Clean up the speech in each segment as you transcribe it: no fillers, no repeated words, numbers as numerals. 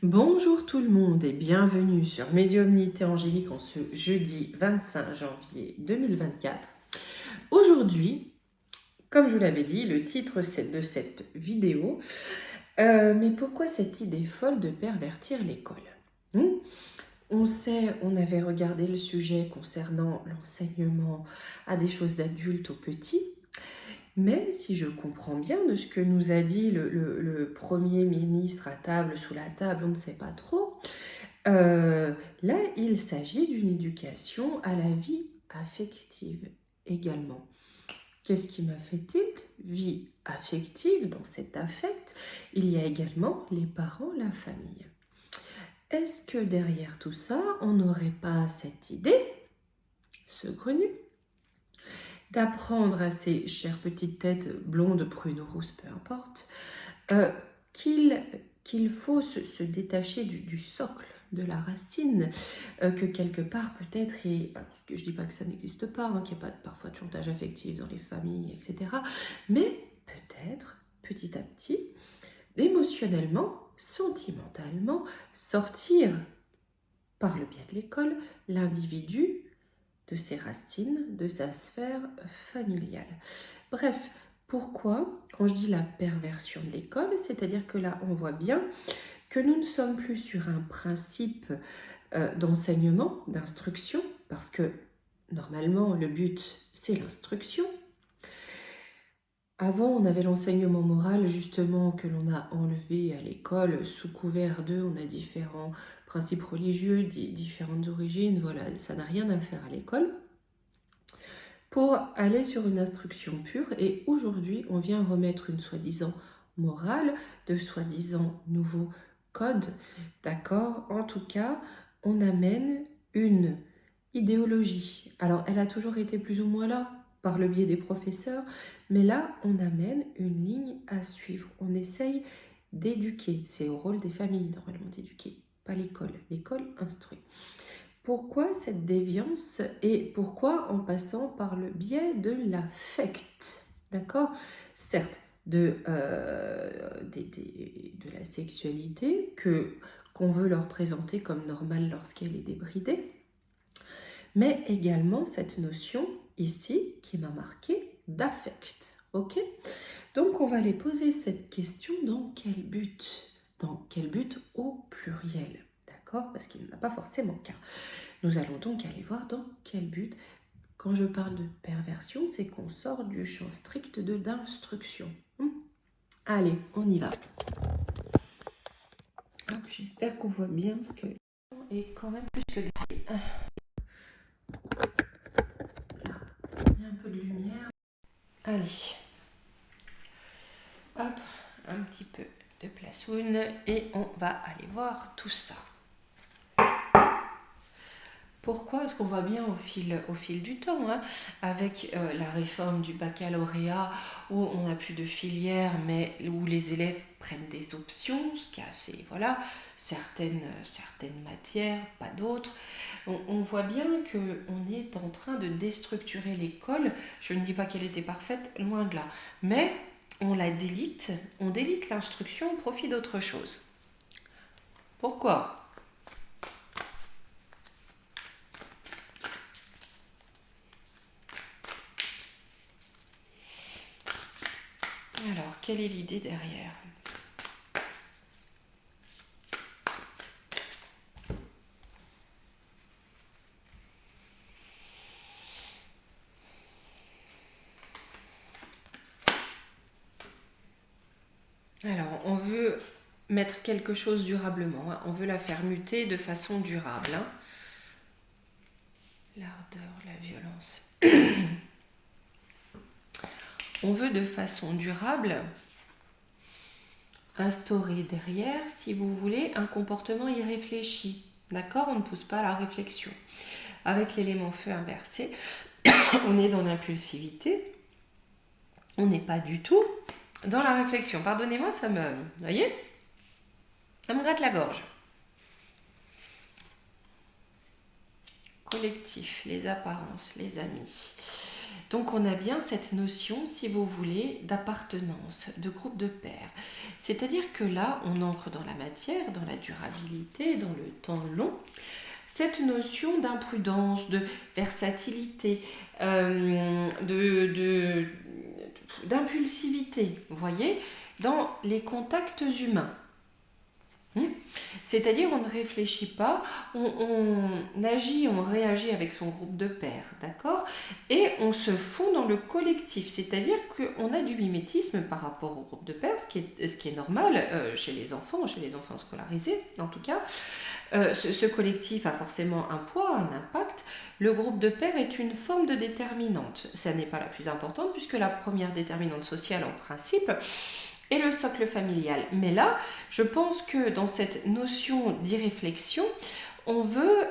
Bonjour tout le monde et bienvenue sur Médiumnité Angélique en ce jeudi 25 janvier 2024. Aujourd'hui, comme je vous l'avais dit, le titre de cette vidéo, mais pourquoi cette idée folle de pervertir l'école? On sait, on avait regardé le sujet concernant l'enseignement à des choses d'adultes aux petits, mais si je comprends bien de ce que nous a dit le Premier ministre à table, sous la table, on ne sait pas trop, là, il s'agit d'une éducation à la vie affective également. Qu'est-ce qui m'a fait tilt? Vie affective, dans cet affect, il y a également les parents, la famille. Est-ce que derrière tout ça, on n'aurait pas cette idée saugrenue d'apprendre à ces chères petites têtes blondes, prunes ou rousses, peu importe, qu'il faut se détacher du socle, de la racine, que quelque part peut-être, et alors, je ne dis pas que ça n'existe pas, qu'il n'y a pas parfois de chantage affectif dans les familles, etc., mais peut-être, petit à petit, émotionnellement, sentimentalement, sortir, par le biais de l'école, l'individu de ses racines, de sa sphère familiale. Bref, pourquoi, quand je dis la perversion de l'école, c'est-à-dire que là, on voit bien que nous ne sommes plus sur un principe d'enseignement, d'instruction, parce que normalement, le but, c'est l'instruction. Avant, on avait l'enseignement moral, justement, que l'on a enlevé à l'école, sous couvert d'eux, on a différents principes religieux, différentes origines, voilà, ça n'a rien à faire à l'école, pour aller sur une instruction pure. Et aujourd'hui, on vient remettre une soi-disant morale, de soi-disant nouveaux codes, d'accord? En tout cas, on amène une idéologie. Alors, elle a toujours été plus ou moins là, par le biais des professeurs, mais là, on amène une ligne à suivre. On essaye d'éduquer. C'est au rôle des familles, normalement, d'éduquer, pas l'école. L'école instruit. Pourquoi cette déviance et pourquoi en passant par le biais de l'affect? D'accord? Certes, de la sexualité qu'on veut leur présenter comme normale lorsqu'elle est débridée, mais également cette notion ici qui m'a marqué d'affect. Ok? Donc on va aller poser cette question dans quel but? Dans quel but au pluriel? D'accord? Parce qu'il n'y en a pas forcément qu'un. Nous allons donc aller voir dans quel but. Quand je parle de perversion, c'est qu'on sort du champ strict d'instruction. Allez, on y va. J'espère qu'on voit bien ce que est quand même plus que gris. Là, il y a un peu de lumière. Allez. Hop, un petit peu de plaçoune et on va aller voir tout ça. Pourquoi? Parce qu'on voit bien au fil du temps, avec la réforme du baccalauréat, où on n'a plus de filière, mais où les élèves prennent des options, ce qui est assez, voilà, certaines matières, pas d'autres. On voit bien qu'on est en train de déstructurer l'école. Je ne dis pas qu'elle était parfaite, loin de là. Mais on délite l'instruction au profit d'autre chose. Pourquoi? Alors, quelle est l'idée derrière? Alors, on veut mettre quelque chose durablement, on veut la faire muter de façon durable. L'ardeur, la violence. On veut de façon durable instaurer derrière, si vous voulez, un comportement irréfléchi. D'accord? On ne pousse pas à la réflexion. Avec l'élément feu inversé, on est dans l'impulsivité. On n'est pas du tout dans la réflexion. Pardonnez-moi, ça me... Vous voyez? Ça me gratte la gorge. Collectif, les apparences, les amis. Donc on a bien cette notion, si vous voulez, d'appartenance, de groupe de pairs. C'est-à-dire que là, on ancre dans la matière, dans la durabilité, dans le temps long, cette notion d'imprudence, de versatilité, d'impulsivité, vous voyez, dans les contacts humains. C'est-à-dire on ne réfléchit pas, on agit, on réagit avec son groupe de pairs, d'accord? Et on se fond dans le collectif, c'est-à-dire qu'on a du mimétisme par rapport au groupe de pairs, ce qui est normal chez les enfants scolarisés en tout cas. Ce collectif a forcément un poids, un impact. Le groupe de pairs est une forme de déterminante. Ça n'est pas la plus importante puisque la première déterminante sociale en principe et le socle familial. Mais là, je pense que dans cette notion d'irréflexion, on veut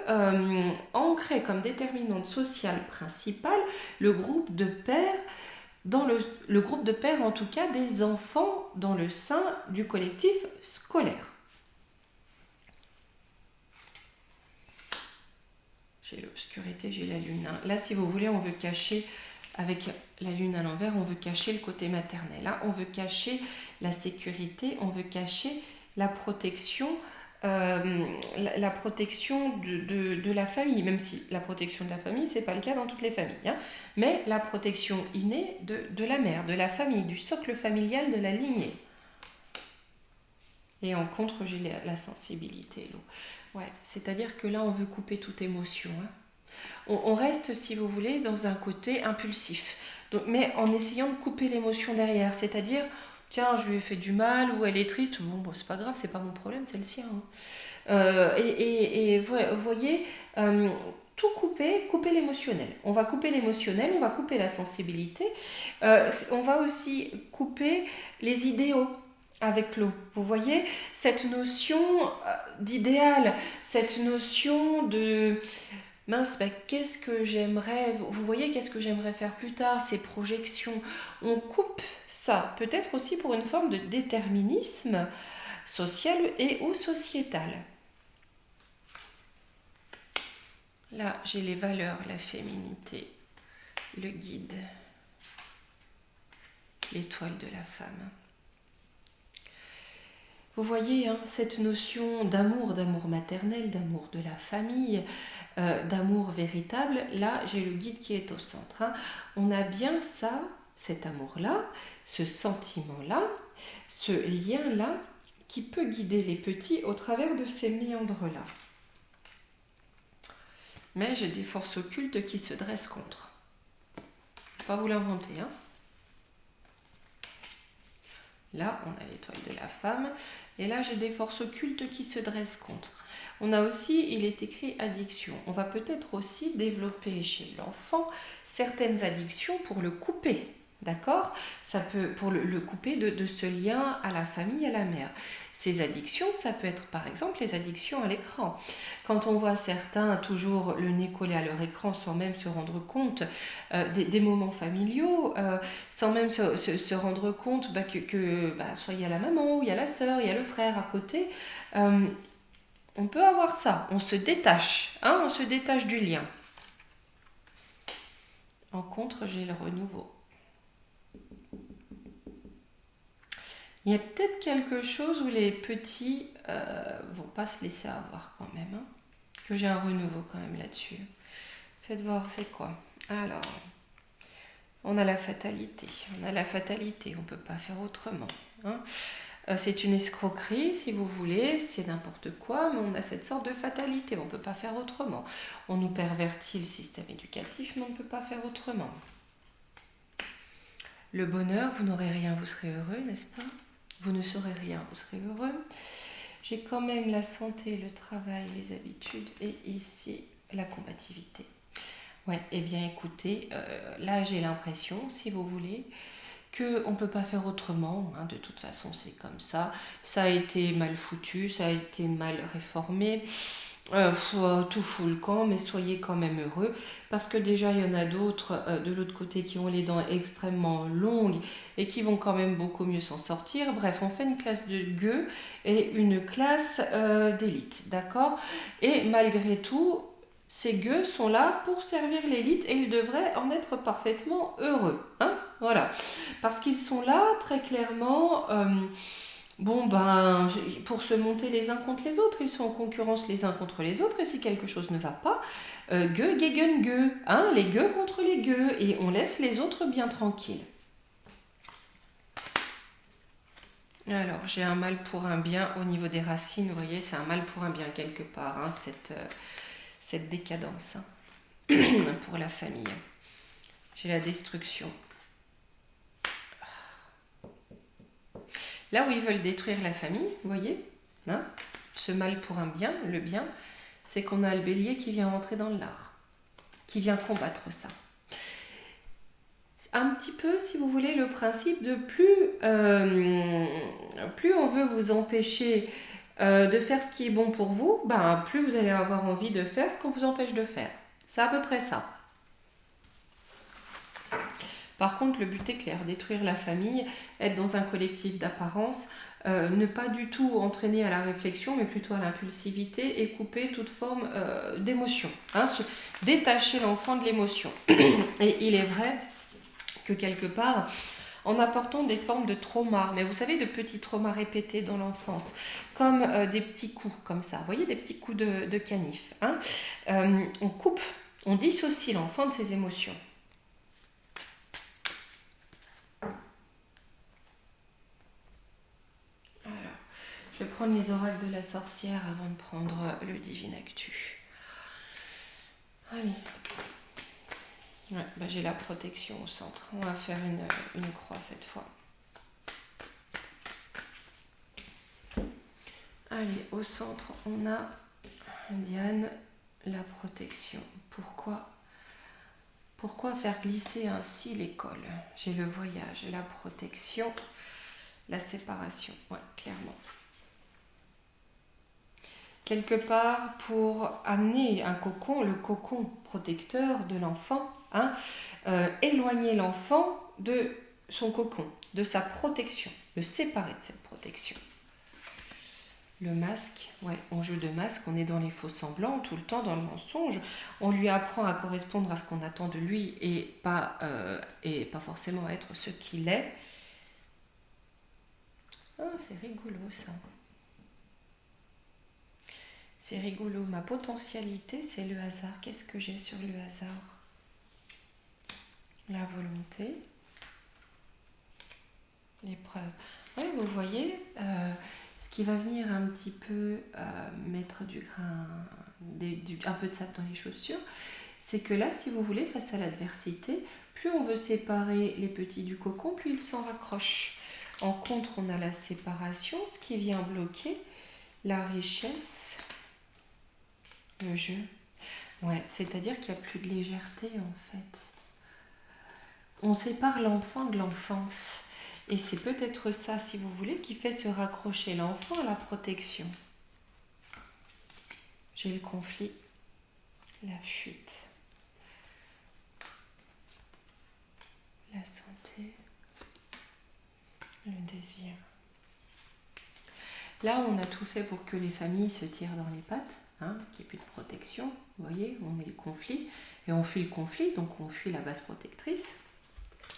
ancrer comme déterminante sociale principale le groupe de pairs, dans le groupe de pairs en tout cas des enfants dans le sein du collectif scolaire. J'ai l'obscurité, j'ai la lune. Là, si vous voulez, on veut cacher... Avec la lune à l'envers, on veut cacher le côté maternel. Hein. On veut cacher la sécurité, on veut cacher la protection, la protection de la famille. Même si la protection de la famille, ce n'est pas le cas dans toutes les familles. Hein. Mais la protection innée de la mère, de la famille, du socle familial, de la lignée. Et en contre, j'ai la sensibilité, l'eau. Ouais, c'est-à-dire que là, on veut couper toute émotion. Hein. On reste, si vous voulez, dans un côté impulsif, donc, mais en essayant de couper l'émotion derrière, c'est-à-dire, tiens, je lui ai fait du mal, ou elle est triste, bon, c'est pas grave, c'est pas mon problème, c'est le sien. Hein. Vous voyez, tout couper l'émotionnel. On va couper l'émotionnel, on va couper la sensibilité, on va aussi couper les idéaux avec l'eau. Vous voyez, cette notion d'idéal, cette notion de... Mince, qu'est-ce que j'aimerais... Vous voyez, qu'est-ce que j'aimerais faire plus tard, ces projections. On coupe ça, peut-être aussi pour une forme de déterminisme social et ou sociétal. Là, j'ai les valeurs, la féminité, le guide, l'étoile de la femme. Vous voyez, hein, cette notion d'amour maternel, d'amour de la famille, d'amour véritable, là j'ai le guide qui est au centre. Hein. On a bien ça, cet amour-là, ce sentiment-là, ce lien-là qui peut guider les petits au travers de ces méandres-là. Mais j'ai des forces occultes qui se dressent contre. Faut pas vous l'inventer, hein. Là, on a l'étoile de la femme. Et là, j'ai des forces occultes qui se dressent contre. On a aussi, il est écrit addiction. On va peut-être aussi développer chez l'enfant certaines addictions pour le couper. D'accord? Ça peut, pour le couper de ce lien à la famille, à la mère. Ces addictions, ça peut être par exemple les addictions à l'écran. Quand on voit certains toujours le nez collé à leur écran sans même se rendre compte des moments familiaux, sans même se rendre compte que soit il y a la maman, ou il y a la sœur, il y a le frère à côté, on peut avoir ça, on se détache, hein, on se détache du lien. En contre, j'ai le renouveau. Il y a peut-être quelque chose où les petits vont pas se laisser avoir quand même. Hein, que j'ai un renouveau quand même là-dessus. Faites voir, c'est quoi? Alors, on a la fatalité. On ne peut pas faire autrement. Hein. C'est une escroquerie, si vous voulez, c'est n'importe quoi, mais on a cette sorte de fatalité. On ne peut pas faire autrement. On nous pervertit le système éducatif, mais on ne peut pas faire autrement. Le bonheur, vous n'aurez rien, vous serez heureux, n'est-ce pas? Vous ne saurez rien, vous serez heureux. J'ai quand même la santé, le travail, les habitudes et ici la combativité. Ouais, eh bien écoutez, là j'ai l'impression, si vous voulez, qu'on ne peut pas faire autrement. Hein, de toute façon, c'est comme ça. Ça a été mal foutu, ça a été mal réformé. Tout fout le camp, mais soyez quand même heureux parce que déjà il y en a d'autres de l'autre côté qui ont les dents extrêmement longues et qui vont quand même beaucoup mieux s'en sortir. Bref, on fait une classe de gueux et une classe d'élite, d'accord? Et malgré tout, ces gueux sont là pour servir l'élite et ils devraient en être parfaitement heureux. Hein, voilà. Parce qu'ils sont là, très clairement, pour se monter les uns contre les autres. Ils sont en concurrence les uns contre les autres et si quelque chose ne va pas, gueux, gegen, gueux. Hein, les gueux contre les gueux et on laisse les autres bien tranquilles. Alors, j'ai un mal pour un bien au niveau des racines, vous voyez, c'est un mal pour un bien quelque part, hein, cette décadence hein, pour la famille. J'ai la destruction. Là où ils veulent détruire la famille, vous voyez, hein, ce mal pour un bien, le bien, c'est qu'on a le bélier qui vient rentrer dans l'art, qui vient combattre ça. Un petit peu, si vous voulez, le principe de plus on veut vous empêcher de faire ce qui est bon pour vous, plus vous allez avoir envie de faire ce qu'on vous empêche de faire. C'est à peu près ça. Par contre, le but est clair, détruire la famille, être dans un collectif d'apparence, ne pas du tout entraîner à la réflexion, mais plutôt à l'impulsivité et couper toute forme d'émotion. Hein, détacher l'enfant de l'émotion. Et il est vrai que quelque part, en apportant des formes de traumas, mais vous savez, de petits traumas répétés dans l'enfance, comme des petits coups, comme ça, vous voyez, des petits coups de canif. Hein, on coupe, on dissocie l'enfant de ses émotions. Alors, je vais prendre les oracles de la sorcière avant de prendre le Divine Actu. Allez. Ouais, j'ai la protection au centre. On va faire une croix cette fois. Allez, au centre, on a Diane, la protection. Pourquoi faire glisser ainsi l'école? J'ai le voyage, la protection, la séparation. Ouais, clairement. Quelque part, pour amener un cocon, le cocon protecteur de l'enfant, hein, éloigner l'enfant de son cocon, de sa protection, le séparer de cette protection. Le masque, ouais, on joue de masque, on est dans les faux semblants, tout le temps dans le mensonge. On lui apprend à correspondre à ce qu'on attend de lui et pas forcément être ce qu'il est. Ah, c'est rigolo ça. C'est rigolo. Ma potentialité, c'est le hasard. Qu'est-ce que j'ai sur le hasard? La volonté. L'épreuve. Oui, vous voyez, ce qui va venir un petit peu mettre du grain, un peu de sable dans les chaussures, c'est que là, si vous voulez, face à l'adversité, plus on veut séparer les petits du cocon, plus ils s'en raccrochent. En contre, on a la séparation, ce qui vient bloquer la richesse, le jeu. Ouais, c'est-à-dire qu'il n'y a plus de légèreté en fait. On sépare l'enfant de l'enfance. Et c'est peut-être ça, si vous voulez, qui fait se raccrocher l'enfant à la protection. J'ai le conflit, la fuite, la santé, le désir. Là, on a tout fait pour que les familles se tirent dans les pattes, hein, qu'il n'y ait plus de protection. Vous voyez, on est le conflit. Et on fuit le conflit, donc on fuit la base protectrice,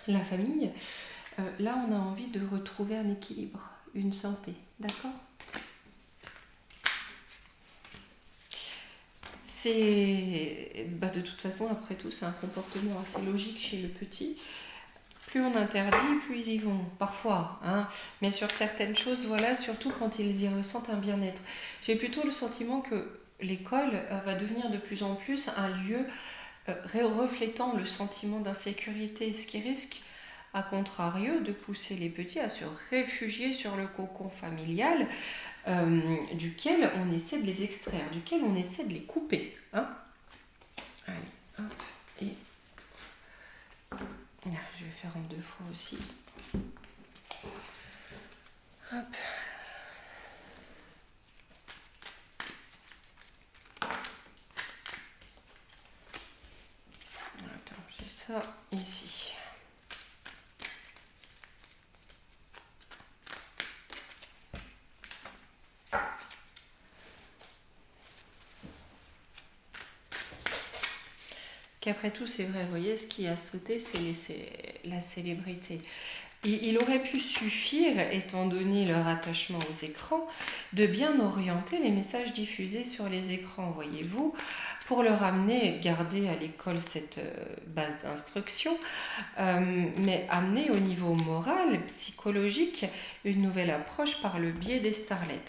la famille. Là, on a envie de retrouver un équilibre, une santé, d'accord? C'est, de toute façon, après tout, c'est un comportement assez logique chez le petit. Plus on interdit, plus ils y vont, parfois. Hein. Mais sur certaines choses, voilà, surtout quand ils y ressentent un bien-être. J'ai plutôt le sentiment que l'école va devenir de plus en plus un lieu reflétant le sentiment d'insécurité, ce qui risque, à contrario, de pousser les petits à se réfugier sur le cocon familial duquel on essaie de les extraire, duquel on essaie de les couper. Hein. Allez, hop, et là, je vais faire en 2 fois aussi. Hop. Attends, j'ai ça ici. Qu'après tout, c'est vrai, vous voyez, ce qui a sauté, c'est la célébrité. Il aurait pu suffire, étant donné leur attachement aux écrans, de bien orienter les messages diffusés sur les écrans, voyez-vous, pour leur amener, garder à l'école cette base d'instruction, mais amener au niveau moral, psychologique, une nouvelle approche par le biais des starlets.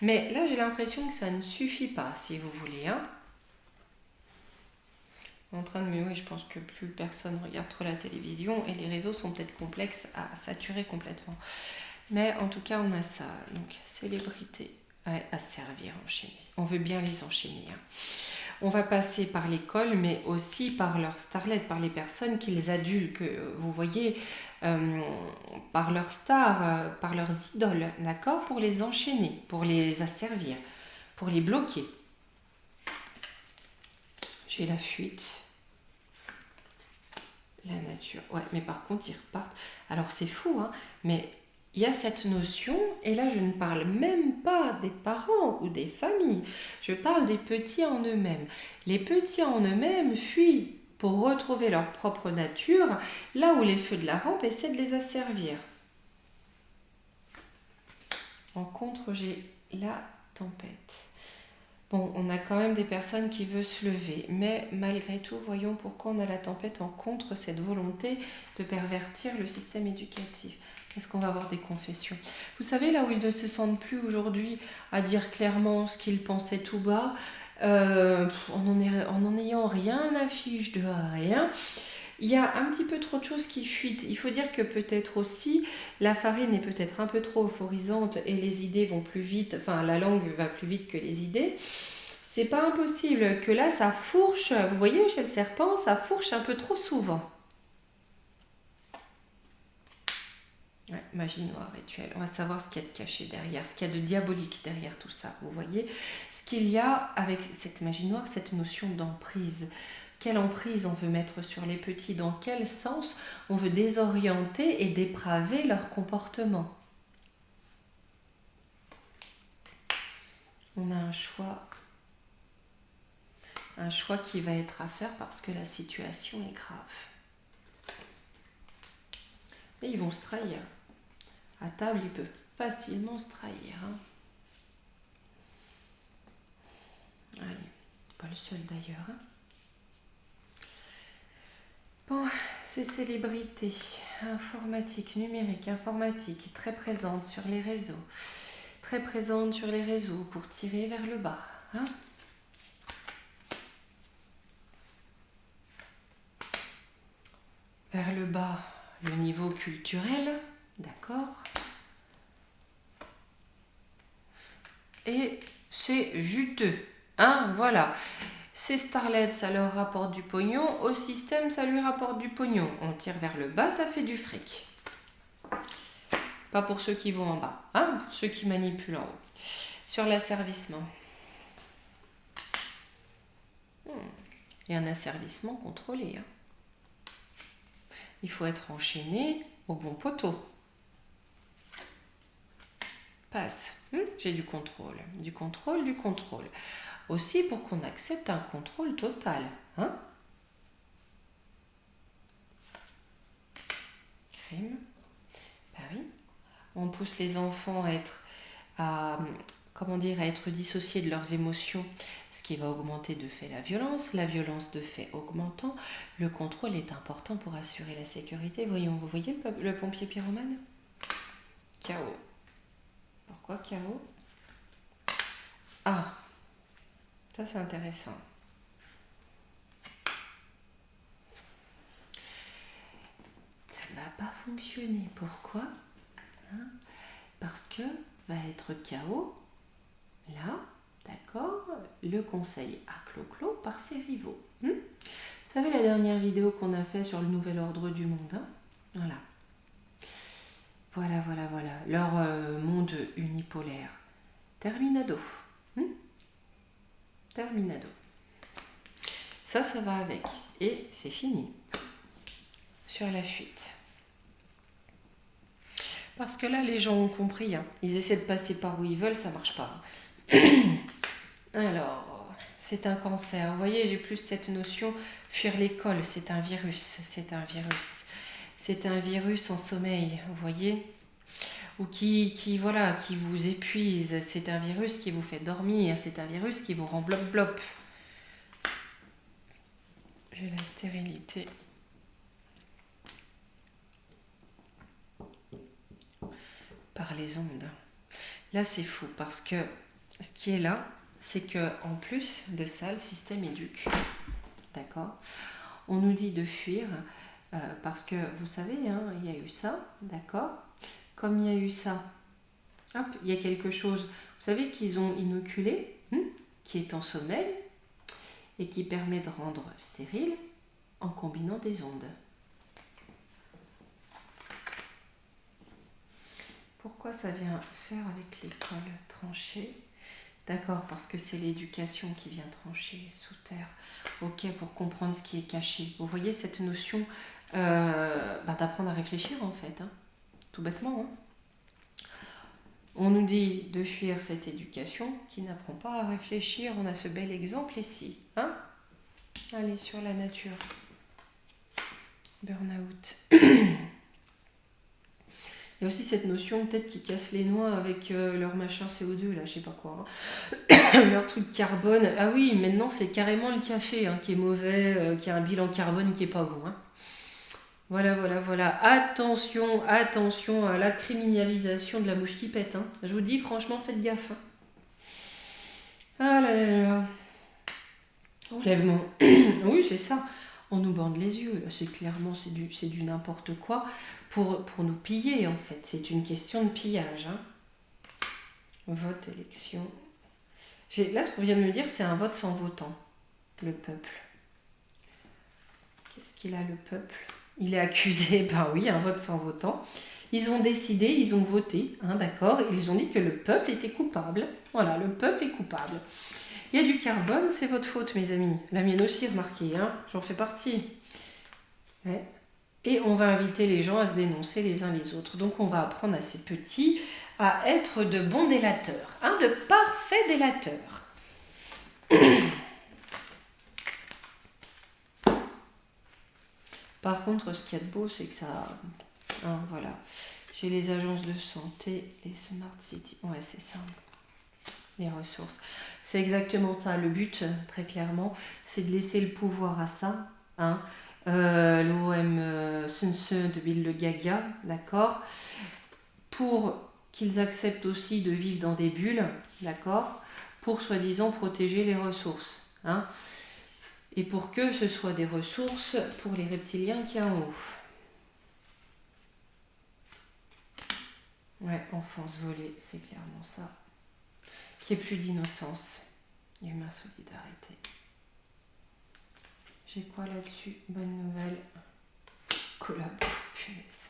Mais là, j'ai l'impression que ça ne suffit pas, si vous voulez, hein. En train de me... Oui, je pense que plus personne regarde trop la télévision et les réseaux sont peut-être complexes à saturer complètement. Mais en tout cas, on a ça. Donc, célébrité à servir, enchaîner. On veut bien les enchaîner, hein. On va passer par l'école, mais aussi par leurs starlets, par les personnes qu'ils adulent, que vous voyez, par leurs stars, par leurs idoles, d'accord, pour les enchaîner, pour les asservir, pour les bloquer. J'ai la fuite. La nature. Ouais, mais par contre, ils repartent. Alors, c'est fou, hein, mais il y a cette notion, et là, je ne parle même pas des parents ou des familles. Je parle des petits en eux-mêmes. Les petits en eux-mêmes fuient pour retrouver leur propre nature, là où les feux de la rampe essaient de les asservir. En contre, j'ai la tempête. Bon, on a quand même des personnes qui veulent se lever, mais malgré tout, voyons pourquoi on a la tempête en contre cette volonté de pervertir le système éducatif. Est-ce qu'on va avoir des confessions? Vous savez, là où ils ne se sentent plus aujourd'hui à dire clairement ce qu'ils pensaient tout bas, en n'en ayant rien à fiche de rien, il y a un petit peu trop de choses qui fuitent. Il faut dire que peut-être aussi, la farine est peut-être un peu trop euphorisante et les idées vont plus vite, enfin la langue va plus vite que les idées. C'est pas impossible que là, ça fourche, vous voyez, chez le serpent, ça fourche un peu trop souvent. Ouais, magie noire, rituel. On va savoir ce qu'il y a de caché derrière, ce qu'il y a de diabolique derrière tout ça. Vous voyez, ce qu'il y a avec cette magie noire, cette notion d'emprise. Quelle emprise on veut mettre sur les petits? Dans quel sens on veut désorienter et dépraver leur comportement? On a un choix qui va être à faire parce que la situation est grave. Et ils vont se trahir. À table, ils peuvent facilement se trahir, hein. Allez, pas le seul d'ailleurs, hein. Bon, ces célébrités informatiques, numériques, informatiques, très présentes sur les réseaux. Très présentes sur les réseaux pour tirer vers le bas, hein. Vers le bas, le niveau culturel, d'accord. Et c'est juteux, hein, voilà. Ces starlets, ça leur rapporte du pognon. Au système, ça lui rapporte du pognon. On tire vers le bas, ça fait du fric. Pas pour ceux qui vont en bas, hein, pour ceux qui manipulent en haut. Sur l'asservissement. Et un asservissement contrôlé, hein. Il faut être enchaîné au bon poteau. Passe. J'ai du contrôle. Du contrôle, du contrôle. Aussi pour qu'on accepte un contrôle total, hein. Crime. Ben oui. On pousse les enfants à être dissociés de leurs émotions, ce qui va augmenter de fait la violence de fait augmentant. Le contrôle est important pour assurer la sécurité. Voyons, vous voyez le pompier pyromane? Chaos. Pourquoi chaos? Ah, ça c'est intéressant. Ça ne va pas fonctionner. Pourquoi? Parce que va être chaos. Là, d'accord, le conseil à clos par ses rivaux. Vous savez la dernière vidéo qu'on a fait sur le nouvel ordre du monde, hein? Voilà. Voilà. Leur monde unipolaire. Terminado. Terminado. Ça va avec. Et c'est fini. Sur la fuite. Parce que là, les gens ont compris, hein. Ils essaient de passer par où ils veulent, ça marche pas. Alors, c'est un cancer. Vous voyez, j'ai plus cette notion, fuir l'école, c'est un virus, c'est un virus. C'est un virus en sommeil, vous voyez, ou voilà, qui vous épuise. C'est un virus qui vous fait dormir, c'est un virus qui vous rend blop-blop. J'ai la stérilité. Par les ondes. Là, c'est fou parce que ce qui est là, c'est que en plus de ça, le système éduque. D'accord? On nous dit de fuir parce que, vous savez, hein, il y a eu ça, d'accord? Comme il y a eu ça, hop, il y a quelque chose, vous savez, qu'ils ont inoculé, qui est en sommeil et qui permet de rendre stérile en combinant des ondes. Pourquoi ça vient faire avec l'école tranchée? D'accord, parce que c'est l'éducation qui vient trancher sous terre. Ok, pour comprendre ce qui est caché. Vous voyez cette notion d'apprendre à réfléchir en fait, hein, tout bêtement. Hein. On nous dit de fuir cette éducation qui n'apprend pas à réfléchir. On a ce bel exemple ici. Hein. Allez, sur la nature. Burn-out. Il y a aussi cette notion peut-être qui casse les noix avec leur machin CO2, là, je sais pas quoi. Hein. Leur truc carbone. Ah oui, maintenant c'est carrément le café hein, qui est mauvais, qui a un bilan carbone qui est pas bon. Hein. Voilà. Attention à la criminalisation de la mouche qui pète. Hein. Je vous dis, franchement, faites gaffe. Hein. Ah là là là. Enlèvement. Oui, c'est ça. On nous bande les yeux. Là, c'est clairement, c'est du n'importe quoi pour nous piller, en fait. C'est une question de pillage. Hein. Vote, élection. Là, ce qu'on vient de me dire, c'est un vote sans votant. Le peuple. Qu'est-ce qu'il a, le peuple? Il est accusé, ben oui, un vote sans votant. Ils ont décidé, ils ont voté, hein, d'accord? Ils ont dit que le peuple était coupable. Voilà, le peuple est coupable. Il y a du carbone, c'est votre faute, mes amis. La mienne aussi, remarquez, hein, j'en fais partie. Ouais. Et on va inviter les gens à se dénoncer les uns les autres. Donc on va apprendre à ces petits à être de bons délateurs, hein, de parfaits délateurs. Par contre, ce qu'il y a de beau, c'est que ça... Hein, voilà. J'ai les agences de santé, les smart cities. Ouais, c'est ça. Les ressources. C'est exactement ça. Le but, très clairement, c'est de laisser le pouvoir à ça. Hein. L'OM Sun de Bill Gaga, d'accord, pour qu'ils acceptent aussi de vivre dans des bulles, d'accord, pour soi-disant protéger les ressources. Hein. Et pour que ce soit des ressources pour les reptiliens qui y a en haut. Ouais, enfance volée, c'est clairement ça. Qu'il n'y ait plus d'innocence. Humain solidarité. J'ai quoi là-dessus? Bonne nouvelle. Collabo. Punaise.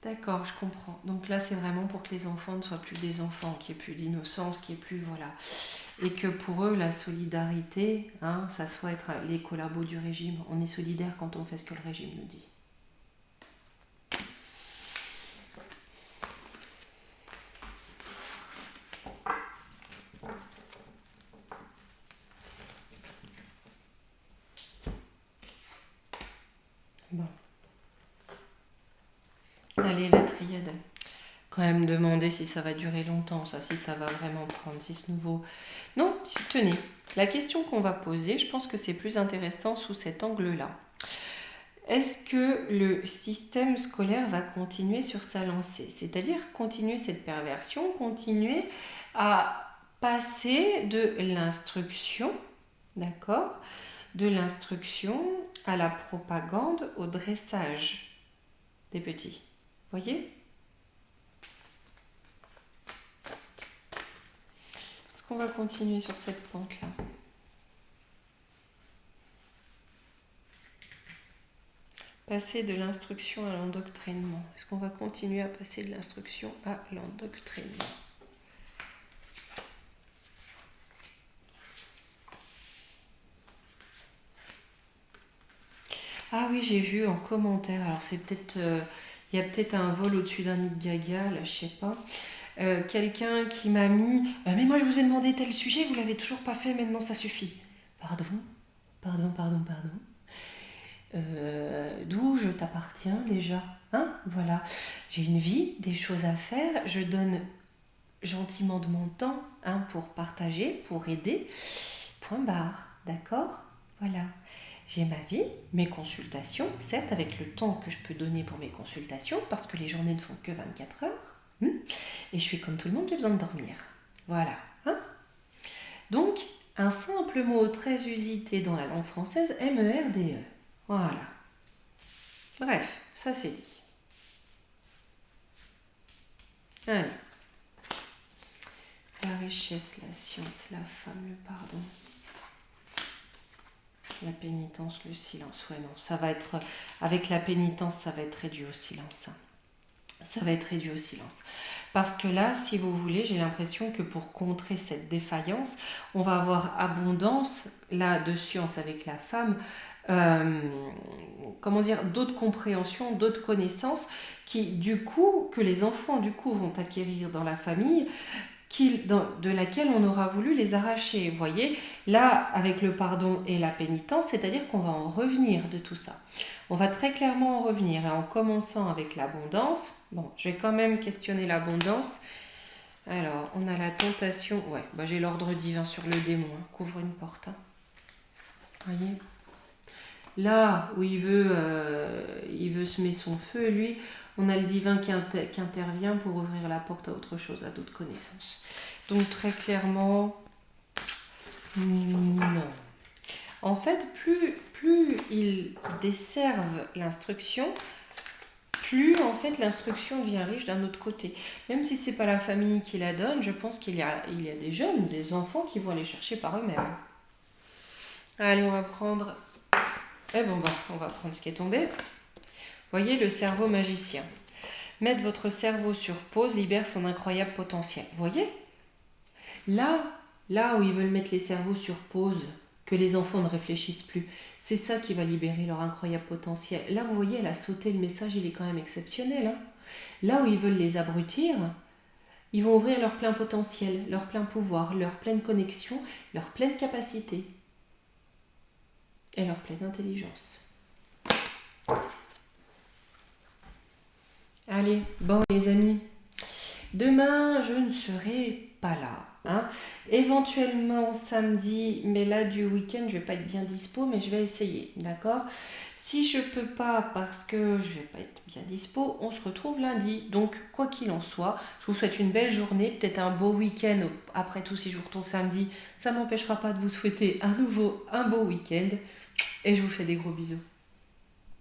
D'accord, je comprends. Donc là, c'est vraiment pour que les enfants ne soient plus des enfants, qu'il n'y ait plus d'innocence, qu'il n'y ait plus... Voilà. Et que pour eux, la solidarité, hein, ça soit être les collabos du régime. On est solidaire quand on fait ce que le régime nous dit. Bon. Allez, la triade. Quand même demander si ça va durer longtemps, ça, si ça va vraiment prendre, si ce nouveau... Non, tenez, la question qu'on va poser, je pense que c'est plus intéressant sous cet angle-là. Est-ce que le système scolaire va continuer sur sa lancée? C'est-à-dire continuer cette perversion, continuer à passer de l'instruction, d'accord, de l'instruction à la propagande, au dressage des petits. Voyez? Est-ce qu'on va continuer sur cette pente-là? Passer de l'instruction à l'endoctrinement. Est-ce qu'on va continuer à passer de l'instruction à l'endoctrinement? Ah oui, j'ai vu en commentaire, alors c'est peut-être... il y a peut-être un vol au-dessus d'un nid de Gaga, là, je sais pas. Quelqu'un qui m'a mis mais moi je vous ai demandé tel sujet, vous l'avez toujours pas fait, maintenant ça suffit. Pardon, pardon. D'où je t'appartiens déjà, hein? Voilà, j'ai une vie, des choses à faire, je donne gentiment de mon temps, hein, pour partager, pour aider, point barre, d'accord? Voilà. J'ai ma vie, mes consultations, certes avec le temps que je peux donner pour mes consultations, parce que les journées ne font que 24 heures, et je suis comme tout le monde, j'ai besoin de dormir. Voilà. Hein? Donc, un simple mot très usité dans la langue française, MERDE. Voilà. Bref, ça c'est dit. Allez. La richesse, la science, la femme, le pardon. La pénitence, le silence. Ouais, non, ça va être... Avec la pénitence, ça va être réduit au silence. Ça va être réduit au silence. Parce que là, si vous voulez, j'ai l'impression que pour contrer cette défaillance, on va avoir abondance, là, de science avec la femme, comment dire, d'autres compréhensions, d'autres connaissances, qui, du coup, que les enfants, du coup, vont acquérir dans la famille, de laquelle on aura voulu les arracher. Vous voyez, là, avec le pardon et la pénitence, c'est-à-dire qu'on va en revenir de tout ça. On va très clairement en revenir, et en commençant avec l'abondance. Bon, je vais quand même questionner l'abondance. Alors, on a la tentation. Ouais, bah j'ai l'ordre divin sur le démon. Hein. Couvre une porte. Hein. Voyez. Là où il veut semer son feu, lui, on a le divin qui intervient pour ouvrir la porte à autre chose, à d'autres connaissances. Donc très clairement, non. En fait, plus ils desservent l'instruction, plus en fait l'instruction devient riche d'un autre côté. Même si c'est pas la famille qui la donne, je pense qu'il y a des jeunes, des enfants qui vont aller chercher par eux-mêmes. Allez, on va prendre... on va prendre ce qui est tombé. Voyez le cerveau magicien. Mettre votre cerveau sur pause libère son incroyable potentiel. Voyez ? Là où ils veulent mettre les cerveaux sur pause, que les enfants ne réfléchissent plus, c'est ça qui va libérer leur incroyable potentiel. Là, vous voyez, elle a sauté le message, il est quand même exceptionnel. Hein. Là où ils veulent les abrutir, ils vont ouvrir leur plein potentiel, leur plein pouvoir, leur pleine connexion, leur pleine capacité et leur pleine intelligence. Allez, bon les amis, demain je ne serai pas là. Hein. Éventuellement samedi, mais là du week-end je vais pas être bien dispo, mais je vais essayer, d'accord? Si je peux pas parce que je vais pas être bien dispo, on se retrouve lundi. Donc quoi qu'il en soit, je vous souhaite une belle journée, peut-être un beau week-end. Après tout, si je vous retrouve samedi, ça m'empêchera pas de vous souhaiter à nouveau un beau week-end. Et je vous fais des gros bisous.